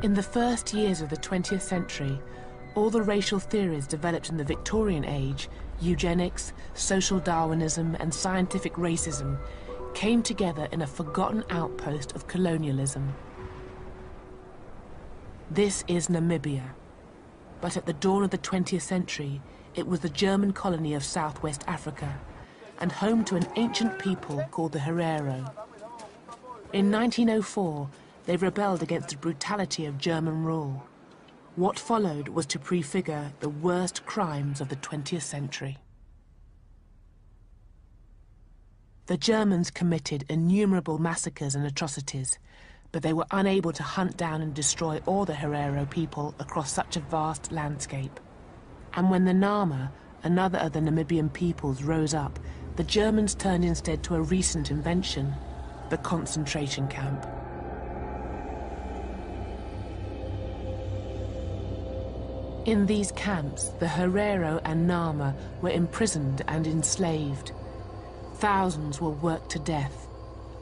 In the first years of the 20th century, all the racial theories developed in the Victorian age, eugenics, social Darwinism, and scientific racism, came together in a forgotten outpost of colonialism. This is Namibia. But at the dawn of the 20th century, it was the German colony of Southwest Africa, and home to an ancient people called the Herero. In 1904, they rebelled against the brutality of German rule. What followed was to prefigure the worst crimes of the 20th century. The Germans committed innumerable massacres and atrocities, but they were unable to hunt down and destroy all the Herero people across such a vast landscape. And when the Nama, another of the Namibian peoples, rose up, the Germans turned instead to a recent invention, the concentration camp. In these camps, the Herero and Nama were imprisoned and enslaved. Thousands were worked to death,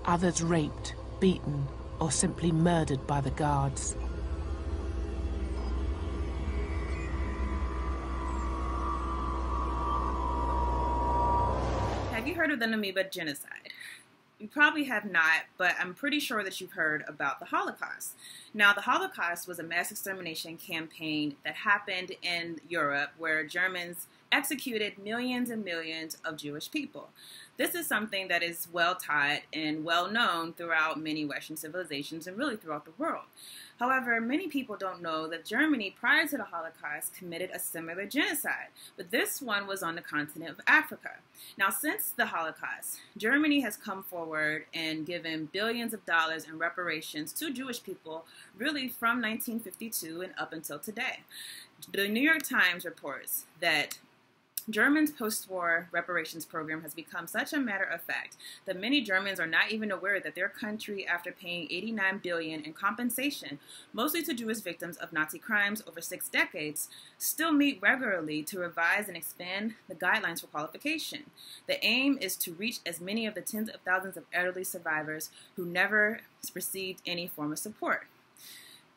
others raped, beaten, or simply murdered by the guards. Have you heard of the Namibia genocide? You probably have not, but I'm pretty sure that you've heard about the Holocaust. Now, the Holocaust was a mass extermination campaign that happened in Europe where Germans executed millions and millions of Jewish people. This is something that is well taught and well known throughout many Western civilizations and really throughout the world. However, many people don't know that Germany, prior to the Holocaust, committed a similar genocide, but this one was on the continent of Africa. Now, since the Holocaust, Germany has come forward and given billions of dollars in reparations to Jewish people, really from 1952 and up until today. The New York Times reports that Germany's post-war reparations program has become such a matter of fact that many Germans are not even aware that their country, after paying $89 billion in compensation, mostly to Jewish victims of Nazi crimes over 6 decades, still meet regularly to revise and expand the guidelines for qualification. The aim is to reach as many of the tens of thousands of elderly survivors who never received any form of support.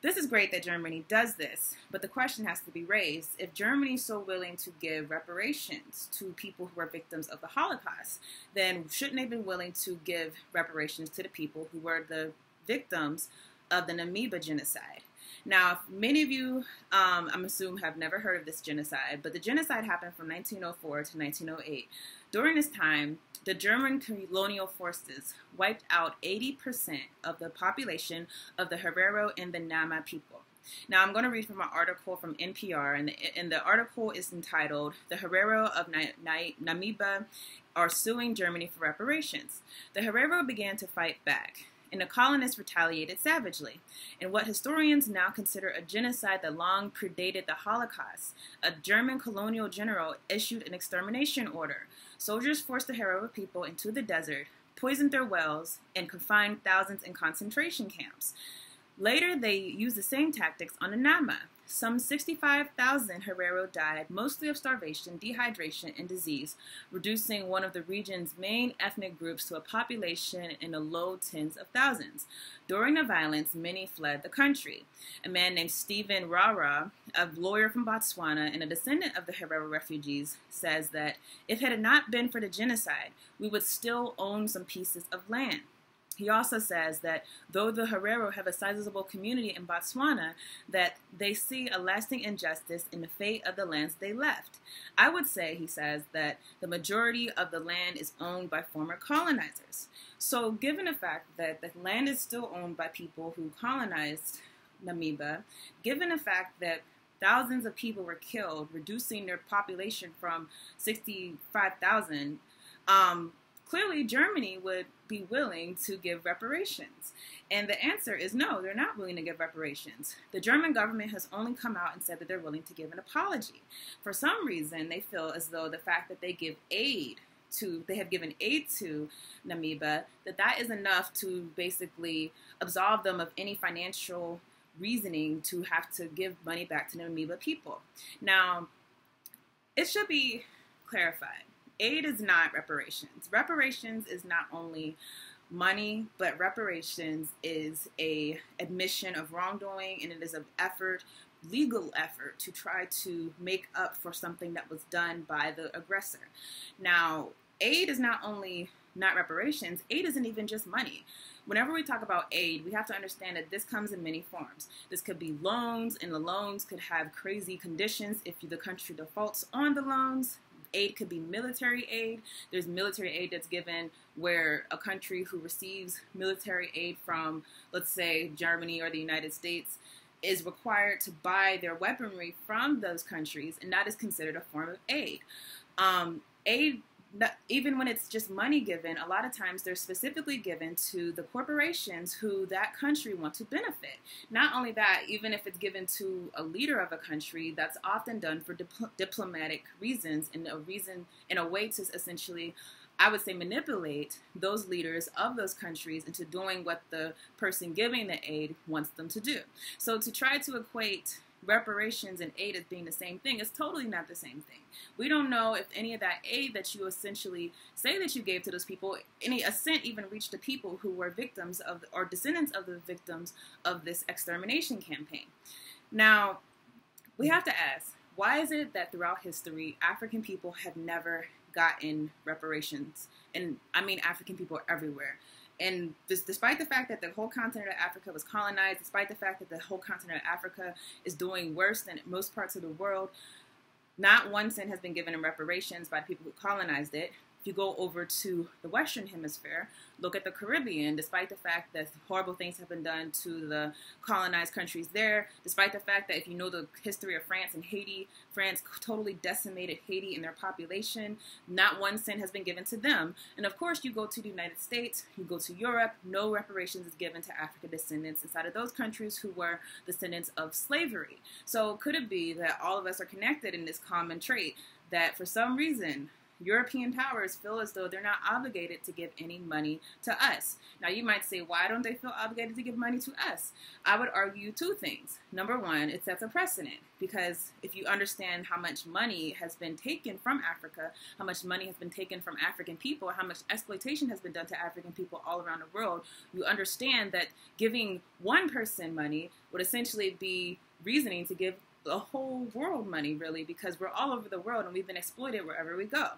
This is great that Germany does this, but the question has to be raised, if Germany is so willing to give reparations to people who are victims of the Holocaust, then shouldn't they be willing to give reparations to the people who were the victims of the Namibia genocide? Now, many of you, I'm assuming, have never heard of this genocide, but the genocide happened from 1904 to 1908. During this time, the German colonial forces wiped out 80% of the population of the Herero and the Nama people. Now, I'm going to read from an article from NPR, and the article is entitled, "The Herero of Namibia Are Suing Germany for Reparations." The Herero began to fight back, and the colonists retaliated savagely. In what historians now consider a genocide that long predated the Holocaust, a German colonial general issued an extermination order. Soldiers forced the Herero people into the desert, poisoned their wells, and confined thousands in concentration camps. Later, they used the same tactics on the Nama. Some 65,000 Herero died, mostly of starvation, dehydration, and disease, reducing one of the region's main ethnic groups to a population in the low tens of thousands. During the violence, many fled the country. A man named Stephen Rara, a lawyer from Botswana and a descendant of the Herero refugees, says that if it had not been for the genocide, we would still own some pieces of land. He also says that though the Herero have a sizable community in Botswana, that they see a lasting injustice in the fate of the lands they left. I would say, he says, that the majority of the land is owned by former colonizers. So given the fact that the land is still owned by people who colonized Namibia, given the fact that thousands of people were killed, reducing their population from 65,000, clearly Germany would be willing to give reparations. And the answer is no, they're not willing to give reparations. The German government has only come out and said that they're willing to give an apology. For some reason, they feel as though the fact that they have given aid to Namibia, that is enough to basically absolve them of any financial reasoning to have to give money back to the Namibia people. Now, it should be clarified. Aid is not reparations. Reparations is not only money, but reparations is a admission of wrongdoing, and it is an effort, legal effort, to try to make up for something that was done by the aggressor. Now, aid is not only not reparations, aid isn't even just money. Whenever we talk about aid, we have to understand that this comes in many forms. This could be loans, and the loans could have crazy conditions if the country defaults on the loans. Aid could be military aid. There's military aid that's given where a country who receives military aid from, let's say, Germany or the United States, is required to buy their weaponry from those countries, and that is considered a form of aid. Aid, even when it's just money given, a lot of times they're specifically given to the corporations who that country want to benefit. Not only that, even if it's given to a leader of a country, that's often done for diplomatic reasons, in a way to essentially, I would say, manipulate those leaders of those countries into doing what the person giving the aid wants them to do. So to try to equate reparations and aid as being the same thing is totally not the same thing. We don't know if any of that aid that you essentially say that you gave to those people, a cent even reached the people who were victims of, or descendants of the victims of this extermination campaign. Now, we have to ask, why is it that throughout history, African people have never gotten reparations? And I mean African people everywhere. And despite the fact that the whole continent of Africa was colonized, despite the fact that the whole continent of Africa is doing worse than most parts of the world, not 1 cent has been given in reparations by the people who colonized it. If you go over to the Western Hemisphere, look at the Caribbean, despite the fact that horrible things have been done to the colonized countries there, despite the fact that if you know the history of France and Haiti, France totally decimated Haiti and their population, not 1 cent has been given to them. And of course, you go to the United States, you go to Europe, no reparations is given to African descendants inside of those countries who were descendants of slavery. So could it be that all of us are connected in this common trait, that for some reason, European powers feel as though they're not obligated to give any money to us? Now, you might say, why don't they feel obligated to give money to us? I would argue two things. Number one, it sets a precedent, because if you understand how much money has been taken from Africa, how much money has been taken from African people, how much exploitation has been done to African people all around the world, you understand that giving one person money would essentially be reasoning to give the whole world money, really, because we're all over the world and we've been exploited wherever we go.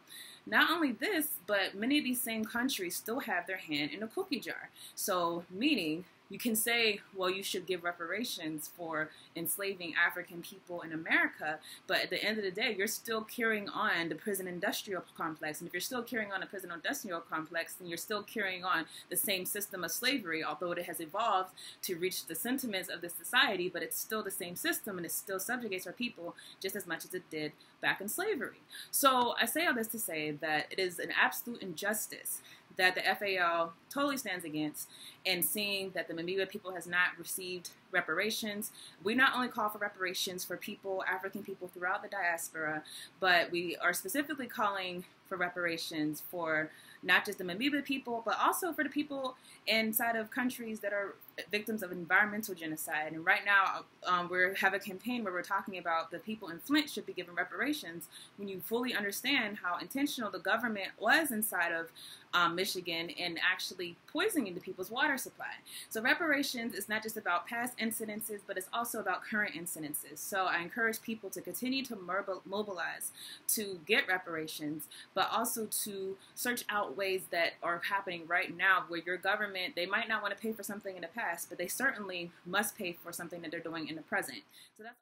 Not only this, but many of these same countries still have their hand in a cookie jar. So, meaning, you can say, well, you should give reparations for enslaving African people in America, but at the end of the day, you're still carrying on the prison industrial complex. And if you're still carrying on the prison industrial complex, then you're still carrying on the same system of slavery, although it has evolved to reach the sentiments of this society, but it's still the same system, and it still subjugates our people just as much as it did back in slavery. So I say all this to say that it is an absolute injustice that the FAL totally stands against, and seeing that the Namibia people has not received reparations. We not only call for reparations for people, African people throughout the diaspora, but we are specifically calling for reparations for not just the Namibia people, but also for the people inside of countries that are victims of environmental genocide. And right now, we have a campaign where we're talking about the people in Flint should be given reparations, when you fully understand how intentional the government was inside of Michigan in actually poisoning the people's water supply. So reparations is not just about past incidences, but it's also about current incidences. So I encourage people to continue to mobilize to get reparations, but also to search out ways that are happening right now where your government, they might not want to pay for something in the past, but they certainly must pay for something that they're doing in the present. So that's